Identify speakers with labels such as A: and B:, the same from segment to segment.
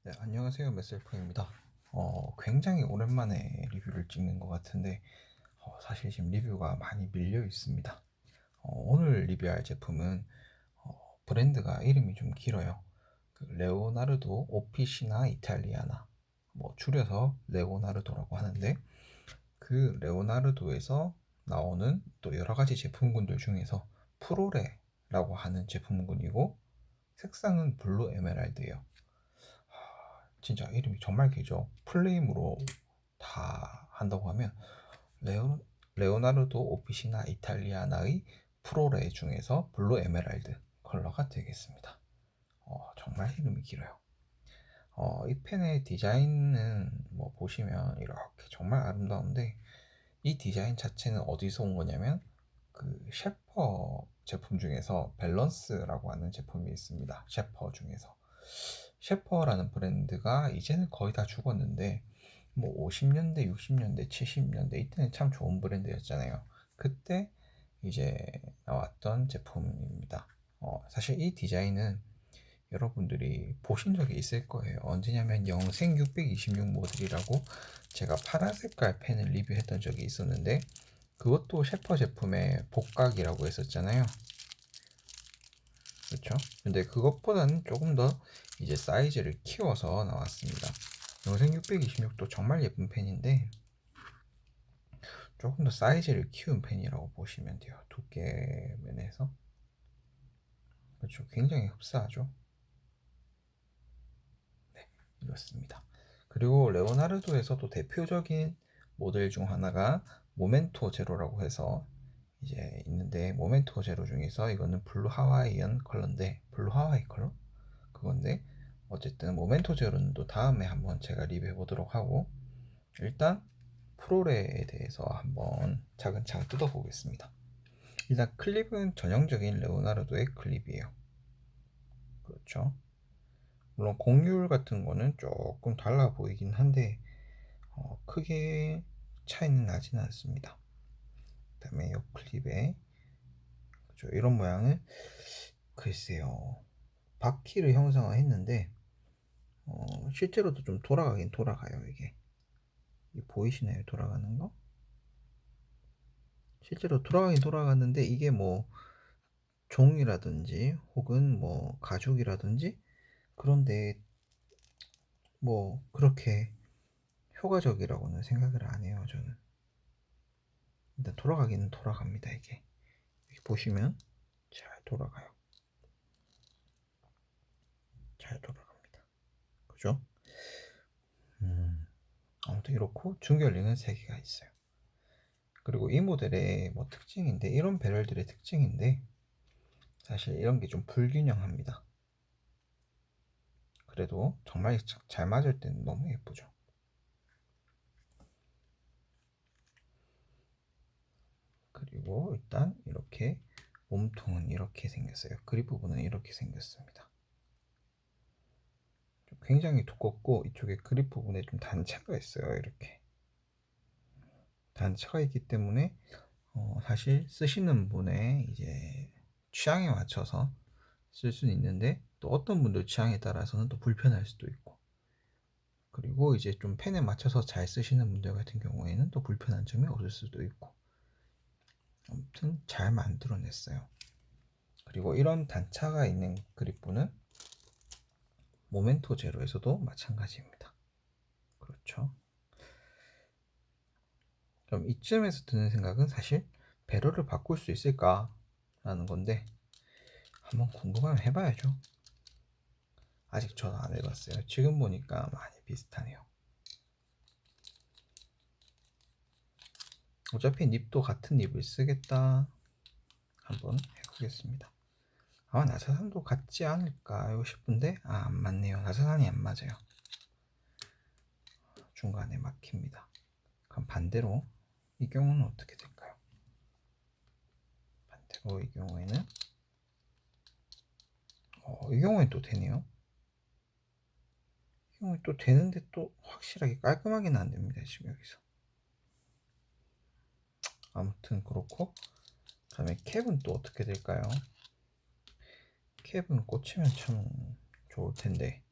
A: 네, 안녕하세요. 메셀프입니다. 굉장히 오랜만에 리뷰를 찍는 것 같은데, 사실 지금 리뷰가 많이 밀려 있습니다. 오늘 리뷰할 제품은 브랜드가 이름이 좀 길어요. 그 레오나르도 오피시나 이탈리아나, 뭐 줄여서 레오나르도라고 하는데, 그 레오나르도에서 나오는 또 여러 가지 제품군들 중에서 프로레라고 하는 제품군이고, 색상은 블루 에메랄드예요. 진짜 이름이 정말 길죠. 플레임으로 다 한다고 하면 레오, 레오나르도 오피시나 이탈리아나의 프로레 중에서 블루 에메랄드 컬러가 되겠습니다. 정말 이름이 길어요. 이 펜의 디자인은 뭐 보시면 이렇게 정말 아름다운데, 이 디자인 자체는 어디서 온 거냐면 그 셰퍼 제품 중에서 밸런스라고 하는 제품이 있습니다. 셰퍼 중에서 셰퍼라는 브랜드가 이제는 거의 다 죽었는데, 뭐 50년대, 60년대, 70년대 이때는 참 좋은 브랜드였잖아요. 그때 이제 나왔던 제품입니다. 사실 이 디자인은 여러분들이 보신 적이 있을 거예요. 언제냐면 영생 626 모델이라고 제가 파란 색깔 펜을 리뷰했던 적이 있었는데, 그것도 셰퍼 제품의 복각이라고 했었잖아요. 그렇죠? 근데 그것보다는 조금 더 이제 사이즈를 키워서 나왔습니다. 영생 626도 정말 예쁜 펜인데 조금 더 사이즈를 키운 펜이라고 보시면 돼요. 두께 면에서. 그렇죠. 굉장히 흡사하죠. 네, 이렇습니다. 그리고 레오나르도에서도 대표적인 모델 중 하나가 모멘토 제로라고 해서 이제 있는데, 모멘토 제로 중에서 이거는 블루 하와이안 컬러인데, 블루 하와이 컬러? 그건데, 어쨌든 모멘토 제로는 또 다음에 한번 제가 리뷰해 보도록 하고, 일단 프로레에 대해서 한번 차근차근 뜯어 보겠습니다. 일단 클립은 전형적인 레오나르도의 클립이에요. 그렇죠. 물론 곡률 같은 거는 조금 달라 보이긴 한데, 크게 차이는 나지는 않습니다. 그 다음에 이 클립에 그렇죠, 이런 모양은 글쎄요, 바퀴를 형상화했는데 실제로도 좀 돌아가긴 돌아가요. 이게 보이시나요? 돌아가는 거? 실제로 돌아가긴 돌아갔는데, 이게 뭐 종이라든지 혹은 뭐 가죽이라든지 그런데 뭐 그렇게 효과적이라고는 생각을 안 해요, 저는. 일단 돌아가기는 돌아갑니다. 이게 여기 보시면 잘 돌아가요. 잘 돌아갑니다. 그죠? 아무튼 이렇고 중결링은 3개가 있어요. 그리고 이 모델의 뭐 특징인데, 이런 배럴들의 특징인데, 사실 이런 게 좀 불균형합니다. 그래도 정말 잘 맞을 때는 너무 예쁘죠. 그리고 일단 이렇게 몸통은 이렇게 생겼어요. 그립 부분은 이렇게 생겼습니다. 굉장히 두껍고 이쪽에 그립 부분에 좀 단차가 있어요. 이렇게 단차가 있기 때문에 사실 쓰시는 분의 이제 취향에 맞춰서 쓸 수는 있는데, 또 어떤 분들 취향에 따라서는 또 불편할 수도 있고, 그리고 이제 좀 펜에 맞춰서 잘 쓰시는 분들 같은 경우에는 또 불편한 점이 없을 수도 있고, 아무튼 잘 만들어냈어요. 그리고 이런 단차가 있는 그립본은 모멘토 제로에서도 마찬가지입니다. 그렇죠. 그럼 이쯤에서 드는 생각은 사실 배럴을 바꿀 수 있을까 라는 건데, 한번 궁금하면 해봐야죠. 아직 저는 안 해봤어요. 지금 보니까 많이 비슷하네요. 어차피 닙도 같은 닙을 쓰겠다. 한번 해보겠습니다. 아마 나사산도 같지 않을까요 싶은데, 안 맞네요. 나사산이 안 맞아요. 중간에 막힙니다. 그럼 반대로 이 경우는 어떻게 될까요? 반대로 이 경우에는 이 경우엔 또 되네요. 이 경우에 또 되는데, 또 확실하게 깔끔하게는 안 됩니다. 지금 여기서. 아무튼 그렇고, 그다음에 캡은 또 어떻게 될까요? 캡은 꽂히면 참 좋을 텐데,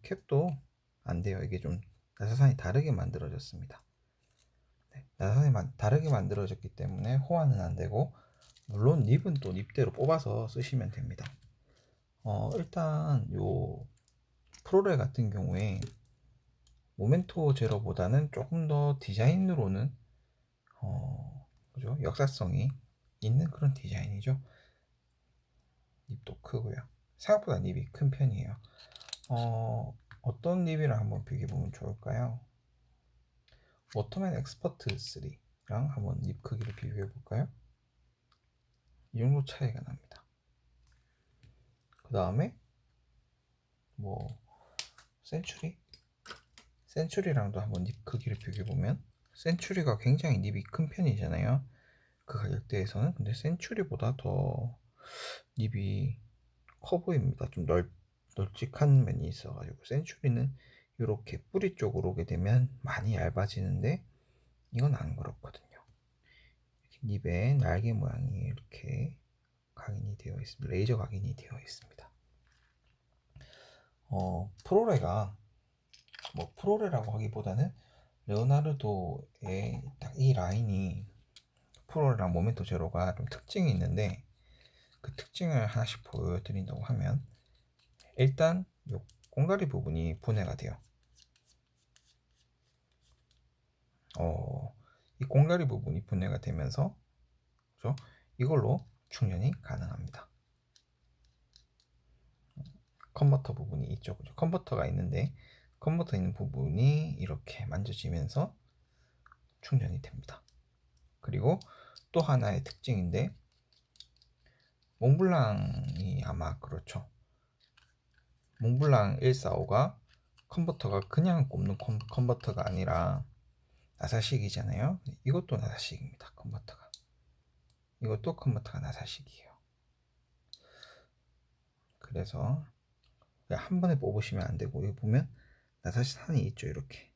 A: 캡도 안 돼요. 이게 좀 나사산이 다르게 만들어졌습니다. 네, 나사산이 다르게 만들어졌기 때문에 호환은 안 되고, 물론 닙은 또 닙대로 뽑아서 쓰시면 됩니다. 일단 요 프로레 같은 경우에 모멘토 제로보다는 조금 더 디자인으로는 그죠? 역사성이 있는 그런 디자인이죠. 닙도 크고요. 생각보다 닙이 큰 편이에요. 어떤 닙이랑 한번 비교해보면 좋을까요? 워터맨 엑스퍼트 3랑 한번 닙 크기를 비교해볼까요? 이 정도 차이가 납니다. 그 다음에 뭐 센츄리랑도 한번 닙 크기를 비교해보면, 센츄리가 굉장히 닙이 큰 편이잖아요, 그 가격대에서는. 근데 센츄리보다 더 닙이 커 보입니다. 좀 널찍한 면이 있어가지고. 센츄리는 이렇게 뿌리 쪽으로 오게 되면 많이 얇아지는데 이건 안 그렇거든요. 닙에 날개 모양이 이렇게 각인이 되어 있습니다. 레이저 각인이 되어 있습니다. 프로레가 뭐 프로레라고 하기보다는 레오나르도의 딱 이 라인이, 프로레랑 모멘토 제로가 좀 특징이 있는데, 그 특징을 하나씩 보여드린다고 하면, 일단 요 꽁다리 부분이 분해가 돼요. 이 꽁다리 부분이 분해가 되면서, 그죠? 이걸로 충전이 가능합니다. 컨버터 부분이 있죠. 그죠? 컨버터가 있는데, 컨버터 있는 부분이 이렇게 만져지면서 충전이 됩니다. 그리고 또 하나의 특징인데, 몽블랑이 아마 그렇죠. 몽블랑 145가 컨버터가 그냥 꼽는 컨버터가 아니라 나사식이잖아요. 이것도 나사식입니다. 컨버터가. 이것도 컨버터가 나사식이에요. 그래서 한 번에 뽑으시면 안 되고, 여기 보면 나사산이 있죠. 이렇게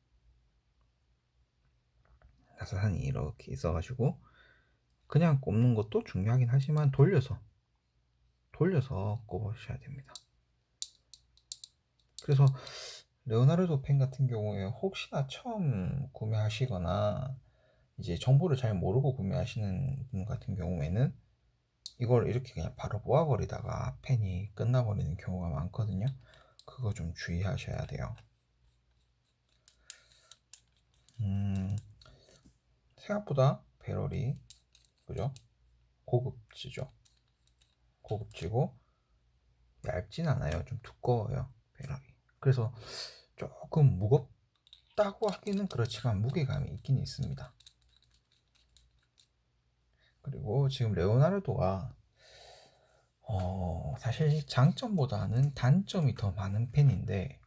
A: 나사산이 이렇게 있어가지고 그냥 꼽는 것도 중요하긴 하지만 돌려서 꼽으셔야 됩니다. 그래서 레오나르도 펜 같은 경우에 혹시나 처음 구매하시거나 이제 정보를 잘 모르고 구매하시는 분 같은 경우에는 이걸 이렇게 그냥 바로 모아버리다가 펜이 끝나버리는 경우가 많거든요. 그거 좀 주의하셔야 돼요. 생각보다 배럴이, 그죠? 고급지죠. 고급지고 얇진 않아요. 좀 두꺼워요, 배럴이. 그래서 조금 무겁다고 하기는 그렇지만 무게감이 있긴 있습니다. 그리고 지금 레오나르도가 사실 장점보다는 단점이 더 많은 펜인데,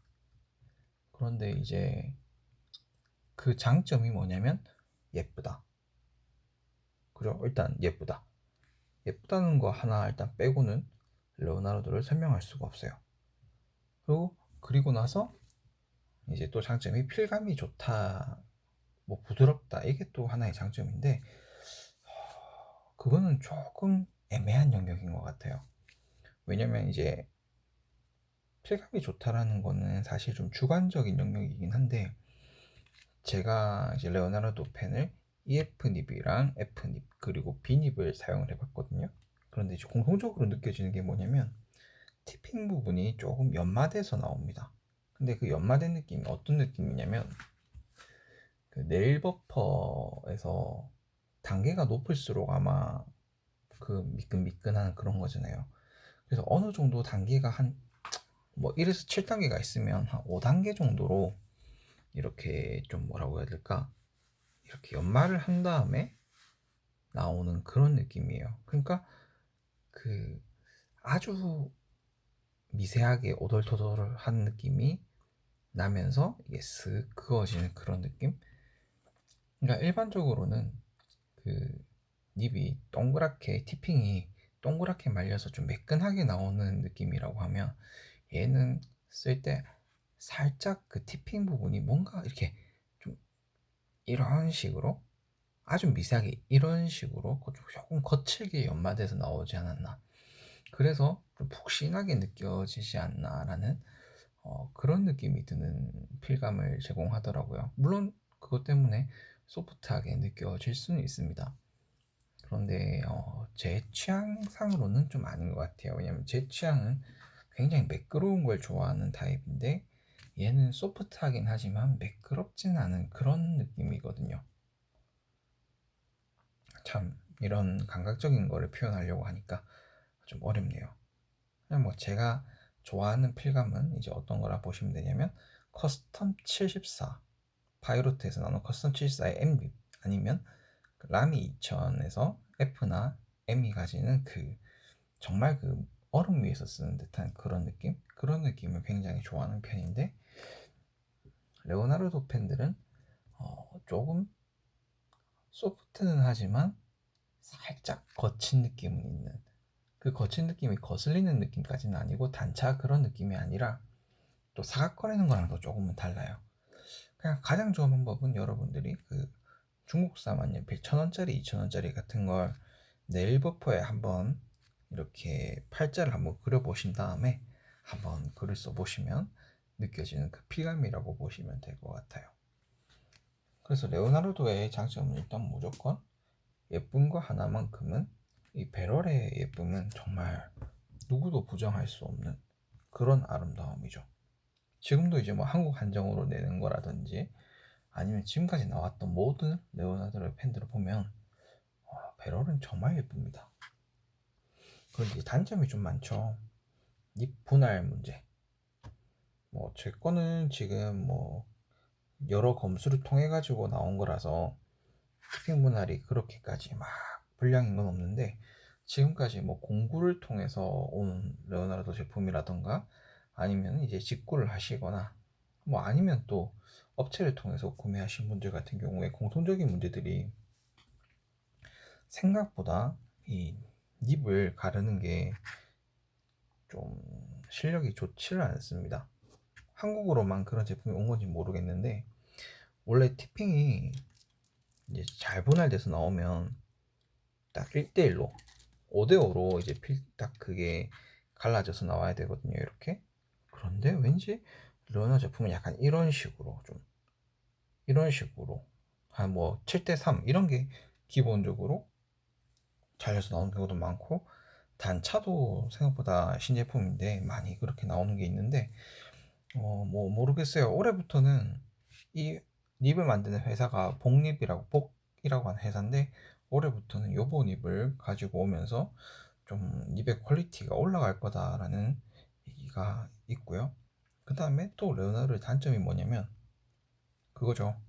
A: 그런데 이제 그 장점이 뭐냐면 예쁘다. 그죠? 일단 예쁘다는 거 하나 일단 빼고는 레오나르도를 설명할 수가 없어요. 그리고 나서 이제 또 장점이 필감이 좋다, 뭐 부드럽다, 이게 또 하나의 장점인데, 그거는 조금 애매한 영역인 것 같아요. 왜냐면 이제 필감이 좋다라는 거는 사실 좀 주관적인 영역이긴 한데, 제가 이제 레오나르도 펜을 EF 닙이랑 F 닙 그리고 B 닙을 사용을 해봤거든요. 그런데 이제 공통적으로 느껴지는 게 뭐냐면 티핑 부분이 조금 연마돼서 나옵니다. 근데 그 연마된 느낌이 어떤 느낌이냐면, 그 네일 버퍼에서 단계가 높을수록 아마 그 미끈미끈한 그런 거잖아요. 그래서 어느 정도 단계가 한 뭐 1에서 7단계가 있으면 한 5단계 정도로 이렇게 좀 뭐라고 해야 될까, 이렇게 연마를 한 다음에 나오는 그런 느낌이에요. 그러니까 그 아주 미세하게 오돌토돌한 느낌이 나면서 이게 쓱 그어지는 그런 느낌. 그러니까 일반적으로는 그 닙이 동그랗게, 티핑이 동그랗게 말려서 좀 매끈하게 나오는 느낌이라고 하면, 얘는 쓸 때 살짝 그 티핑 부분이 뭔가 이렇게 좀 이런 식으로 아주 미세하게 이런 식으로 조금 거칠게 연마돼서 나오지 않았나, 그래서 좀 푹신하게 느껴지지 않나라는 그런 느낌이 드는 필감을 제공하더라고요. 물론 그것 때문에 소프트하게 느껴질 수는 있습니다. 그런데 제 취향상으로는 좀 아닌 것 같아요. 왜냐면 제 취향은 굉장히 매끄러운 걸 좋아하는 타입인데 얘는 소프트하긴 하지만 매끄럽진 않은 그런 느낌이거든요. 참 이런 감각적인 거를 표현하려고 하니까 좀 어렵네요. 그냥 뭐 제가 좋아하는 필감은 이제 어떤 거라 보시면 되냐면 커스텀 74 바이로트에서 나온 커스텀 74의 M립 아니면 라미 2000에서 F나 M이 가지는 그 정말 그 얼음 위에서 쓰는 듯한 그런 느낌을 굉장히 좋아하는 편인데 레오나르도 펜들은 조금 소프트는 하지만 살짝 거친 느낌은 있는 그 거친 느낌이 거슬리는 느낌까지는 아니고 단차 그런 느낌이 아니라 또 사각거리는 거랑도 조금은 달라요. 그냥 가장 좋은 방법은 여러분들이 그 중국산 만년필 1000원짜리 2000원짜리 같은 걸 네일 버퍼에 한번 이렇게 팔자를 한번 그려보신 다음에 한번 글을 써보시면 느껴지는 그 필감이라고 보시면 될 것 같아요. 그래서 레오나르도의 장점은 일단 무조건 예쁜 거 하나만큼은 이 배럴의 예쁨은 정말 누구도 부정할 수 없는 그런 아름다움이죠. 지금도 이제 뭐 한국 한정으로 내는 거라든지 아니면 지금까지 나왔던 모든 레오나르도의 펜들을 보면 배럴은 정말 예쁩니다. 그런데 단점이 좀 많죠. 립 분할 문제. 뭐 제 거는 지금 뭐 여러 검수를 통해 가지고 나온 거라서 티핑 분할이 그렇게까지 막 불량인 건 없는데 지금까지 뭐 공구를 통해서 온 레오나르도 제품이라던가 아니면 이제 직구를 하시거나 뭐 아니면 또 업체를 통해서 구매하신 분들 같은 경우에 공통적인 문제들이 생각보다 이 닙을 가르는 게 좀 실력이 좋지를 않습니다. 한국으로만 그런 제품이 온 건지 모르겠는데 원래 티핑이 이제 잘 분할돼서 나오면 딱 1대1로 5대5로 이제 딱 그게 갈라져서 나와야 되거든요. 이렇게. 그런데 왠지 르나 제품은 약간 이런 식으로 한 뭐 7대3 이런 게 기본적으로 잘려서 나오는 경우도 많고 단차도 생각보다 신제품인데 많이 그렇게 나오는 게 있는데 뭐 모르겠어요. 올해부터는 이 립을 만드는 회사가 복이라고 하는 회사인데 올해부터는 요보 립을 가지고 오면서 좀 립의 퀄리티가 올라갈 거다라는 얘기가 있고요. 그 다음에 또 레오나르의 단점이 뭐냐면 그거죠.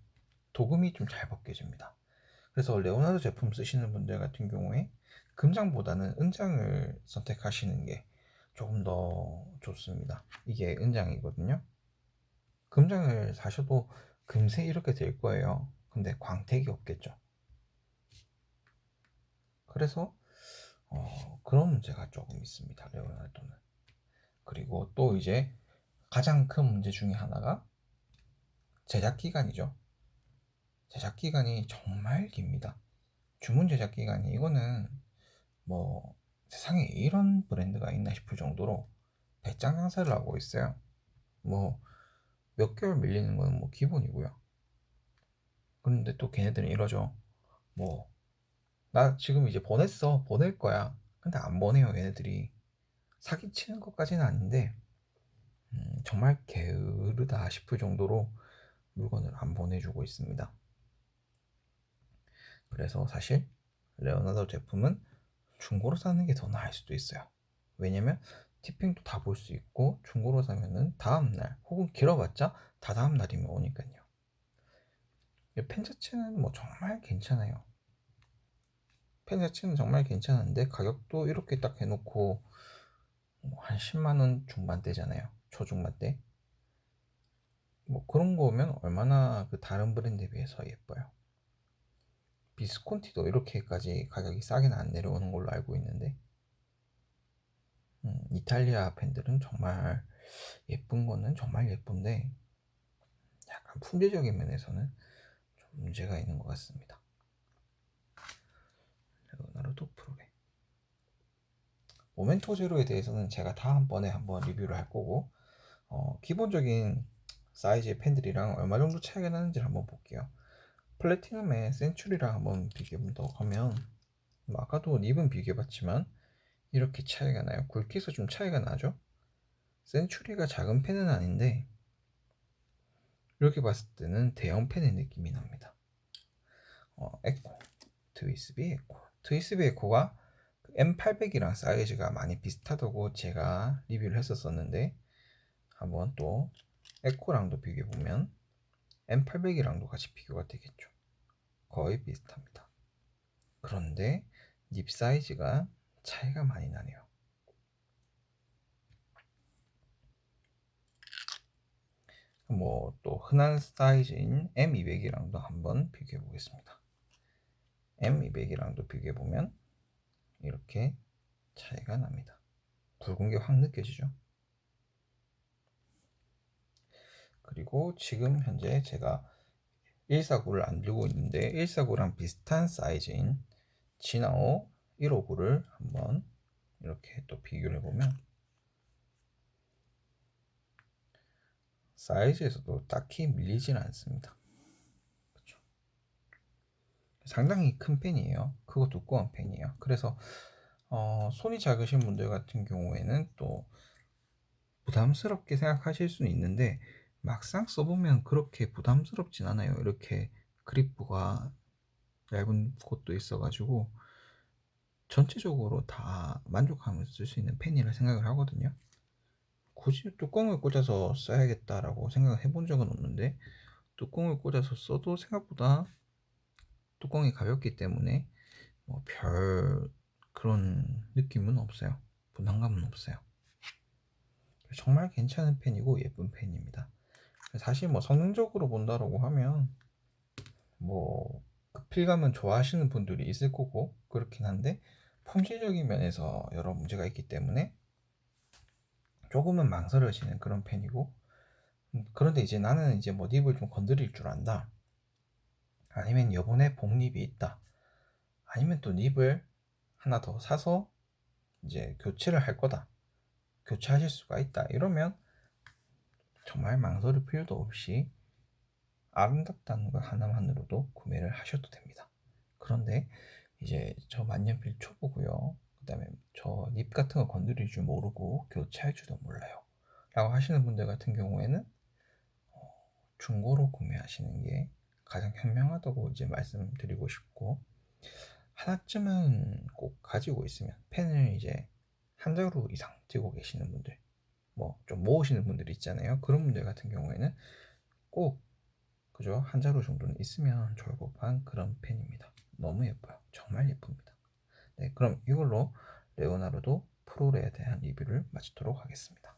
A: 도금이 좀 잘 벗겨집니다. 그래서 레오나르도 제품 쓰시는 분들 같은 경우에 금장보다는 은장을 선택하시는 게 조금 더 좋습니다. 이게 은장이거든요. 금장을 사셔도 금세 이렇게 될 거예요. 근데 광택이 없겠죠. 그래서 그런 문제가 조금 있습니다. 레오나르도는. 그리고 또 이제 가장 큰 문제 중에 하나가 제작 기간이죠. 제작 기간이 정말 깁니다. 주문 제작 기간이 이거는 뭐 세상에 이런 브랜드가 있나 싶을 정도로 배짱 장사를 하고 있어요. 뭐 몇 개월 밀리는 건 뭐 기본이고요. 그런데 또 걔네들은 이러죠. 뭐 나 지금 이제 보낼 거야. 근데 안 보내요. 얘네들이 사기치는 것까지는 아닌데 정말 게으르다 싶을 정도로 물건을 안 보내주고 있습니다. 그래서 사실 레오나르도 제품은 중고로 사는 게 더 나을 수도 있어요. 왜냐면 티핑도 다 볼 수 있고 중고로 사면은 다음날 혹은 길어봤자 다 다음날이면 오니까요. 펜 자체는 뭐 정말 괜찮아요. 펜 자체는 정말 괜찮은데 가격도 이렇게 딱 해놓고 한 10만원 중반대잖아요. 초중반대. 뭐 그런 거면 얼마나 그 다른 브랜드에 비해서 예뻐요. 비스콘티도 이렇게까지 가격이 싸게는 안 내려오는 걸로 알고 있는데 이탈리아 펜들은 정말 예쁜 거는 정말 예쁜데 약간 품질적인 면에서는 좀 문제가 있는 것 같습니다. 레오나르도 프로베 모멘토 제로에 대해서는 제가 다음번에 한번 리뷰를 할 거고 기본적인 사이즈의 펜들이랑 얼마 정도 차이가 나는지 한번 볼게요. 플래티넘의 센츄리랑 한번 비교해 보도록 하면, 뭐 아까도 립은 비교해봤지만 이렇게 차이가 나요. 굵기에서 좀 차이가 나죠. 센츄리가 작은 펜은 아닌데 이렇게 봤을 때는 대형 펜의 느낌이 납니다. 에코, 트위스비 에코. 트위스비 에코가 M800이랑 사이즈가 많이 비슷하다고 제가 리뷰를 했었었는데, 한번 또 에코랑도 비교해보면 M800이랑도 같이 비교가 되겠죠. 거의 비슷합니다. 그런데 닙 사이즈가 차이가 많이 나네요. 뭐 또 흔한 사이즈인 M200이랑도 한번 비교해 보겠습니다. M200이랑도 비교해 보면 이렇게 차이가 납니다. 굵은 게 확 느껴지죠. 그리고 지금 현재 제가 149를 안 들고 있는데 149랑 비슷한 사이즈인 지나오 159를 한번 이렇게 또 비교를 해보면 사이즈에서도 딱히 밀리지는 않습니다. 그렇죠? 상당히 큰 펜이에요. 크고 두꺼운 펜이에요. 그래서 손이 작으신 분들 같은 경우에는 또 부담스럽게 생각하실 수는 있는데 막상 써보면 그렇게 부담스럽진 않아요. 이렇게 그립부가 얇은 곳도 있어가지고 전체적으로 다 만족하면서 쓸 수 있는 펜이라 생각을 하거든요. 굳이 뚜껑을 꽂아서 써야겠다라고 생각을 해본 적은 없는데, 뚜껑을 꽂아서 써도 생각보다 뚜껑이 가볍기 때문에 뭐 별 그런 느낌은 없어요. 부담감은 없어요. 정말 괜찮은 펜이고 예쁜 펜입니다. 사실 뭐 성능적으로 본다라고 하면 뭐 필감은 좋아하시는 분들이 있을 거고 그렇긴 한데, 품질적인 면에서 여러 문제가 있기 때문에 조금은 망설여지는 그런 펜이고, 그런데 이제 나는 이제 뭐 닙을 좀 건드릴 줄 안다, 아니면 여분에 복립이 있다, 아니면 또 닙을 하나 더 사서 이제 교체를 할 거다, 교체하실 수가 있다, 이러면 정말 망설일 필요도 없이 아름답다는 것 하나만으로도 구매를 하셔도 됩니다. 그런데 이제 저 만년필 초보고요, 그 다음에 저 닙 같은 거 건드릴 줄 모르고 교체할 줄도 몰라요 라고 하시는 분들 같은 경우에는 중고로 구매하시는 게 가장 현명하다고 이제 말씀드리고 싶고, 하나쯤은 꼭 가지고 있으면, 펜을 이제 한 자루 이상 들고 계시는 분들, 뭐 좀 모으시는 분들 있잖아요. 그런 분들 같은 경우에는 꼭 그죠, 한 자루 정도는 있으면 좋을 법한 그런 펜입니다. 너무 예뻐요. 정말 예쁩니다. 네, 그럼 이걸로 레오나르도 프로레에 대한 리뷰를 마치도록 하겠습니다.